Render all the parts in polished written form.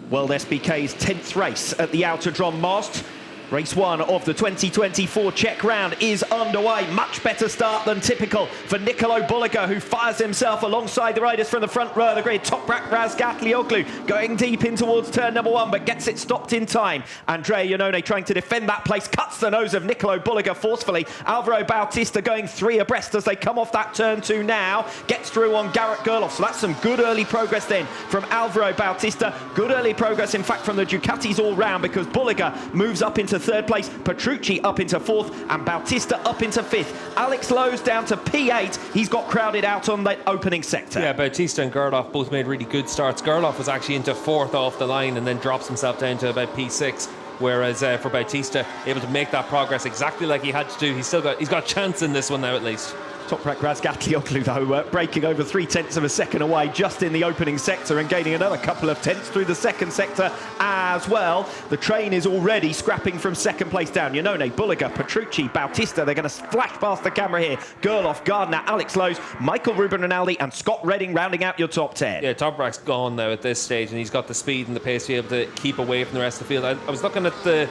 WorldSBK's 10th race at the Outer Drum Mast. Race 1 of the 2024 Czech round is underway. Much better start than typical for Nicolo Bulliger, who fires himself alongside the riders from the front row of the grid. Toprak Razgatlioglu going deep in towards turn number 1, but gets it stopped in time. Andrea Iannone trying to defend that place, cuts the nose of Nicolo Bulliger forcefully. Alvaro Bautista going 3 abreast as they come off that turn 2 now. Gets through on Garrett Gerloff, so that's some good early progress then from Alvaro Bautista. Good early progress, in fact, from the Ducatis all round, because Bulliger moves up into 3rd place, Petrucci up into 4th, and Bautista up into 5th. Alex Lowe's down to P8. He's got crowded out on the opening sector. Yeah, Bautista and Gerloff both made really good starts. Gerloff was actually into 4th off the line and then drops himself down to about P6. Whereas for Bautista, able to make that progress exactly like he had to do. He's got a chance in this one now at least. Toprak Razgatlioglu, though, breaking over 0.3 of a second away just in the opening sector and gaining another couple of tenths through the second sector as well. The train is already scrapping from 2nd place down. Iannone, Bulliger, Petrucci, Bautista, they're going to flash past the camera here. Gerloff, Gardner, Alex Lowe's, Michael Ruben Rinaldi and Scott Redding rounding out your top 10. Yeah, Toprak's gone now at this stage, and he's got the speed and the pace to be able to keep away from the rest of the field. I was looking at the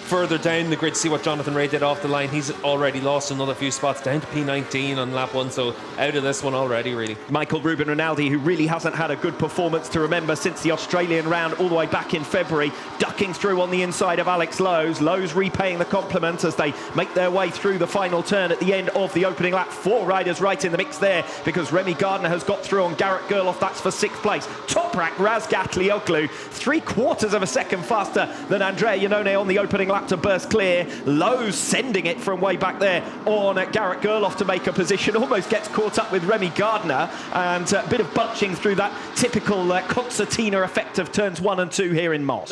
further down the grid to see what Jonathan Ray did off the line. He's already lost another few spots down to P19 on lap 1, so out of this one already, really. Michael Ruben Rinaldi, who really hasn't had a good performance to remember since the Australian round all the way back in February, ducking through on the inside of Alex Lowe's. Lowe's repaying the compliment as they make their way through the final turn at the end of the opening lap. 4 riders right in the mix there, because Remy Gardner has got through on Garrett Gerloff. That's for 6th place. Toprak Razgatlioglu, 3/4 of a second faster than Andrea Iannone on the opening lap to burst clear. Lowe's sending it from way back there on Garrett Gerloff to make a position. Almost gets caught up with Remy Gardner, and a bit of bunching through that typical concertina effect of turns 1 and 2 here in Moss.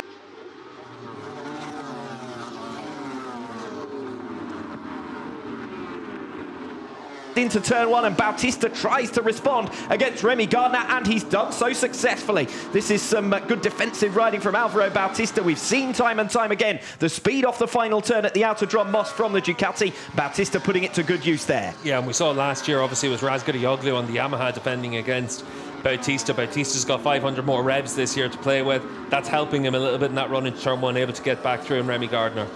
Into turn 1, and Bautista tries to respond against Remy Gardner, and he's done so successfully. This is some good defensive riding from Alvaro Bautista. We've seen time and time again the speed off the final turn at the Outer Drum Moss from the Ducati. Bautista putting it to good use there. Yeah, and we saw last year, obviously, it was Razgatlioglu on the Yamaha defending against Bautista. Bautista's got 500 more revs this year to play with. That's helping him a little bit in that run into turn 1, able to get back through, and Remy Gardner.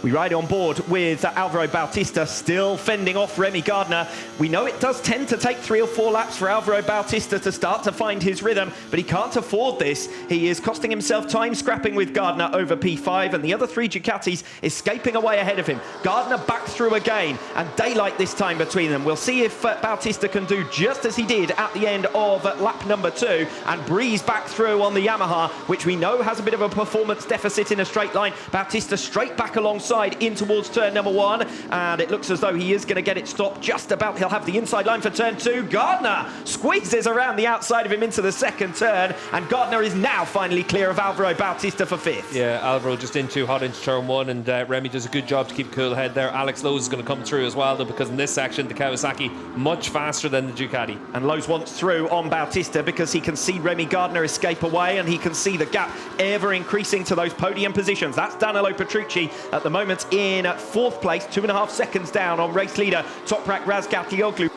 We ride on board with Alvaro Bautista, still fending off Remy Gardner. We know it does tend to take 3 or 4 laps for Alvaro Bautista to start to find his rhythm, but he can't afford this. He is costing himself time scrapping with Gardner over P5, and the other 3 Ducatis escaping away ahead of him. Gardner back through again, and daylight this time between them. We'll see if Bautista can do just as he did at the end of lap number 2 and breeze back through on the Yamaha, which we know has a bit of a performance deficit in a straight line. Bautista straight back alongside in towards turn number 1, and it looks as though he is going to get it stopped just about. He'll have the inside line for turn 2. Gardner squeezes around the outside of him into the second turn, and Gardner is now finally clear of Alvaro Bautista for 5th. Yeah, Alvaro just in too hot into turn 1, and Remy does a good job to keep cool head there. Alex Lowe's is going to come through as well, though, because in this section the Kawasaki much faster than the Ducati. And Lowe's wants through on Bautista because he can see Remy Gardner escape away, and he can see the gap ever increasing to those podium positions. That's Danilo Petrucci at the moment in 4th place, 2.5 seconds down on race leader Toprak Razgatlioglu.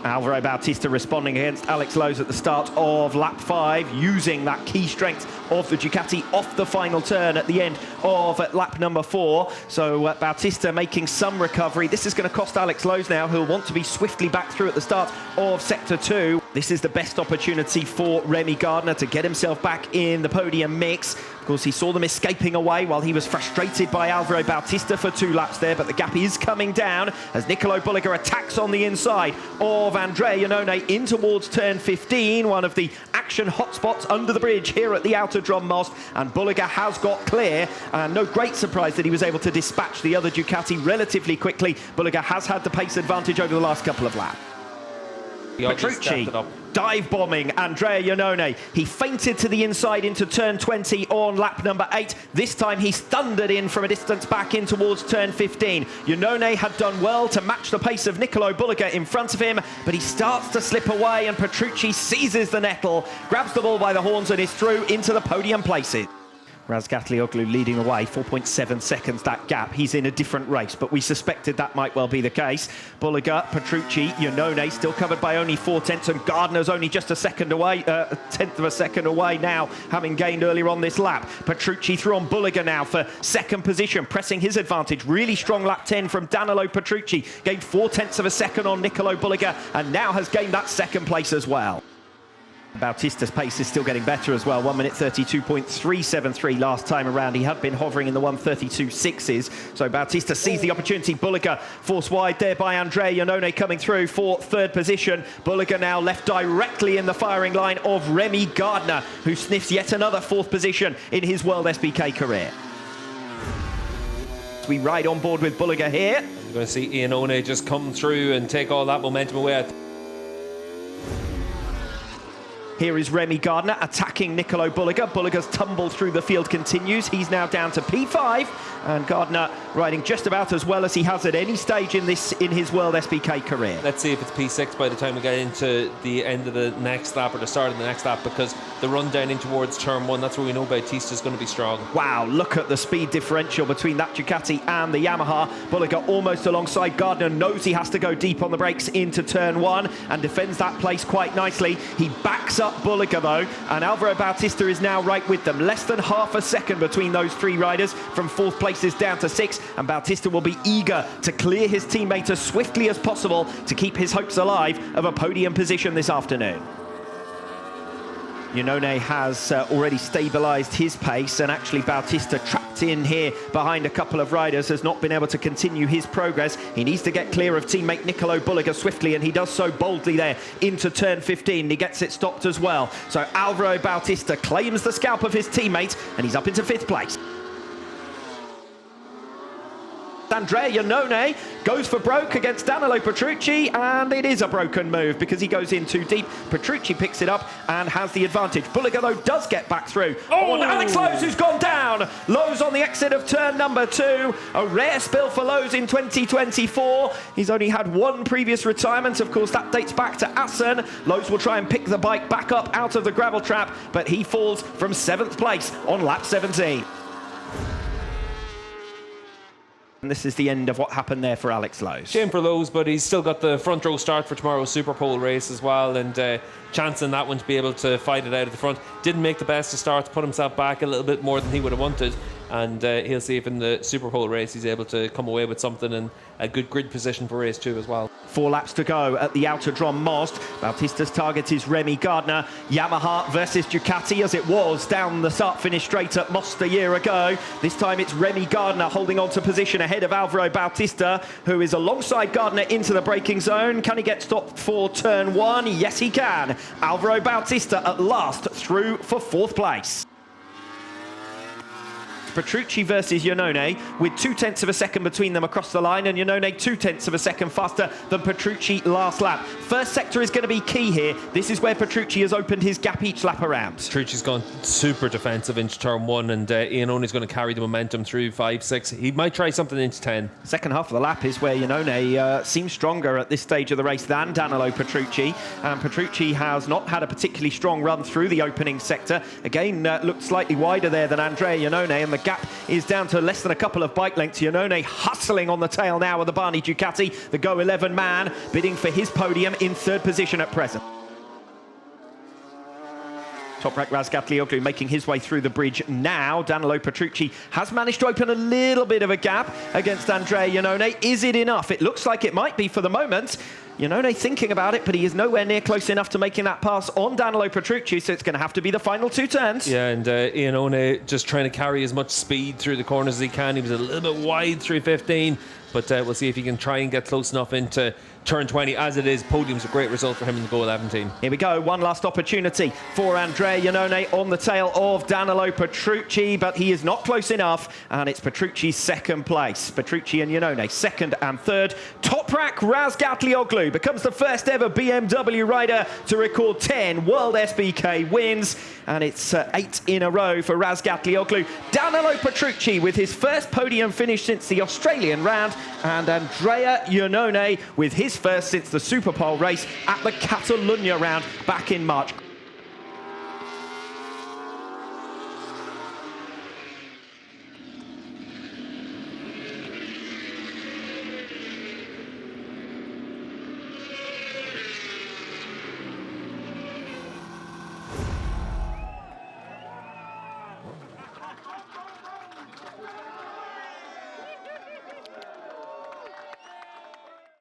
Alvaro Bautista responding against Alex Lowe's at the start of lap 5, using that key strength of the Ducati off the final turn at the end of lap number 4. So Bautista making some recovery. This is going to cost Alex Lowe's now, who'll want to be swiftly back through at the start of sector 2. This is the best opportunity for Remy Gardner to get himself back in the podium mix. Of course, he saw them escaping away while he was frustrated by Alvaro Bautista for 2 laps there, but the gap is coming down as Nicolo Bulliger attacks on the inside of Andrea Iannone in towards turn 15, one of the action hotspots under the bridge here at the Outer Drum Mast, and Bulliger has got clear, and no great surprise that he was able to dispatch the other Ducati relatively quickly. Bulliger has had the pace advantage over the last couple of laps. Petrucci dive bombing Andrea Iannone. He feinted to the inside into turn 20 on lap number 8. This time he's thundered in from a distance back in towards turn 15. Iannone had done well to match the pace of Nicolo Bulliger in front of him, but he starts to slip away, and Petrucci seizes the nettle, grabs the ball by the horns, and is through into the podium places. Razgatlioglu leading the way, 4.7 seconds that gap. He's in a different race, but we suspected that might well be the case. Bulliger, Petrucci, Iannone still covered by only 4/10, and Gardner's only just a second away, a tenth of a second away now, having gained earlier on this lap. Petrucci through on Bulliger now for second position, pressing his advantage. Really strong lap 10 from Danilo Petrucci. Gained 4/10 of a second on Nicolo Bulliger, and now has gained that second place as well. Bautista's pace is still getting better as well. 1 minute 32.373 last time around. He had been hovering in the 1:32.6s. So Bautista sees the opportunity. Bulliger forced wide there by Andrea. Iannone coming through for third position. Bulliger now left directly in the firing line of Remy Gardner, who sniffs yet another fourth position in his WorldSBK career. We ride on board with Bulliger here. You're going to see Iannone just come through and take all that momentum away. Here is Remy Gardner attacking Nicolo Bulliger. Bulliger's tumble through the field continues. He's now down to P5, and Gardner riding just about as well as he has at any stage in his WorldSBK career. Let's see if it's P6 by the time we get into the end of the next lap or the start of the next lap, because the run down in towards turn 1, that's where we know Bautista's going to be strong. Wow, look at the speed differential between that Ducati and the Yamaha. Bulliger almost alongside Gardner, knows he has to go deep on the brakes into turn 1 and defends that place quite nicely. He backs up Bulliger though, and Alvaro Bautista is now right with them. Less than half a second between those three riders, from fourth places down to 6, and Bautista will be eager to clear his teammate as swiftly as possible to keep his hopes alive of a podium position this afternoon. Iannone has already stabilised his pace, and actually Bautista, trapped in here behind a couple of riders, has not been able to continue his progress. He needs to get clear of teammate Nicolo Bulliger swiftly, and he does so boldly there into turn 15. He gets it stopped as well. So Alvaro Bautista claims the scalp of his teammate, and he's up into 5th place. Andrea Iannone goes for broke against Danilo Petrucci, and it is a broken move because he goes in too deep. Petrucci picks it up and has the advantage. Bulliger though does get back through. Oh, and Alex Lowe's, who's gone down. Lowe's on the exit of turn number 2. A rare spill for Lowe's in 2024. He's only had one previous retirement. Of course, that dates back to Assen. Lowe's will try and pick the bike back up out of the gravel trap, but he falls from 7th place on lap 17. And this is the end of what happened there for Alex Lowe's. Shame for Lowe's, but he's still got the front row start for tomorrow's Super Pole race as well, and chance in that one to be able to fight it out at the front. Didn't make the best of starts, put himself back a little bit more than he would have wanted, and he'll see if in the Super Pole race he's able to come away with something, and a good grid position for race 2 as well. 4 laps to go at the Autodrom Most. Bautista's target is Remy Gardner. Yamaha versus Ducati, as it was down the start-finish straight at Most a year ago. This time it's Remy Gardner holding on to position ahead of Alvaro Bautista, who is alongside Gardner into the braking zone. Can he get stopped for turn 1? Yes, he can. Alvaro Bautista at last through for 4th place. Petrucci versus Iannone, with 2/10 of a second between them across the line, and Iannone 2/10 of a second faster than Petrucci last lap. First sector is going to be key here. This is where Petrucci has opened his gap each lap around. Petrucci's gone super defensive into turn 1, and Iannone is going to carry the momentum through 5, 6. He might try something into 10. Second half of the lap is where Iannone seems stronger at this stage of the race than Danilo Petrucci. And Petrucci has not had a particularly strong run through the opening sector. Again, looked slightly wider there than Andrea Iannone, and the gap is down to less than a couple of bike lengths. Iannone hustling on the tail now of the Barney Ducati, the Go 11 man, bidding for his podium in 3rd position at present. Toprak Razgatlioglu making his way through the bridge now. Danilo Petrucci has managed to open a little bit of a gap against Andrea Iannone. Is it enough? It looks like it might be for the moment. Iannone thinking about it, but he is nowhere near close enough to making that pass on Danilo Petrucci, so it's going to have to be the final 2 turns. Yeah, and Iannone just trying to carry as much speed through the corners as he can. He was a little bit wide through 15, but we'll see if he can try and get close enough into turn 20. As it is, Podium's a great result for him in the Go 11 team. Here we go, one last opportunity for Andrea Iannone on the tail of Danilo Petrucci, but he is not close enough, and it's Petrucci's 2nd place. Petrucci and Iannone 2nd and 3rd. Toprak Razgatlioglu becomes the first ever BMW rider to record 10 WorldSBK wins, and it's 8 in a row for Razgatlioglu. Danilo Petrucci with his first podium finish since the Australian round, and Andrea Iannone with his first since the Super Pole race at the Catalunya round back in March.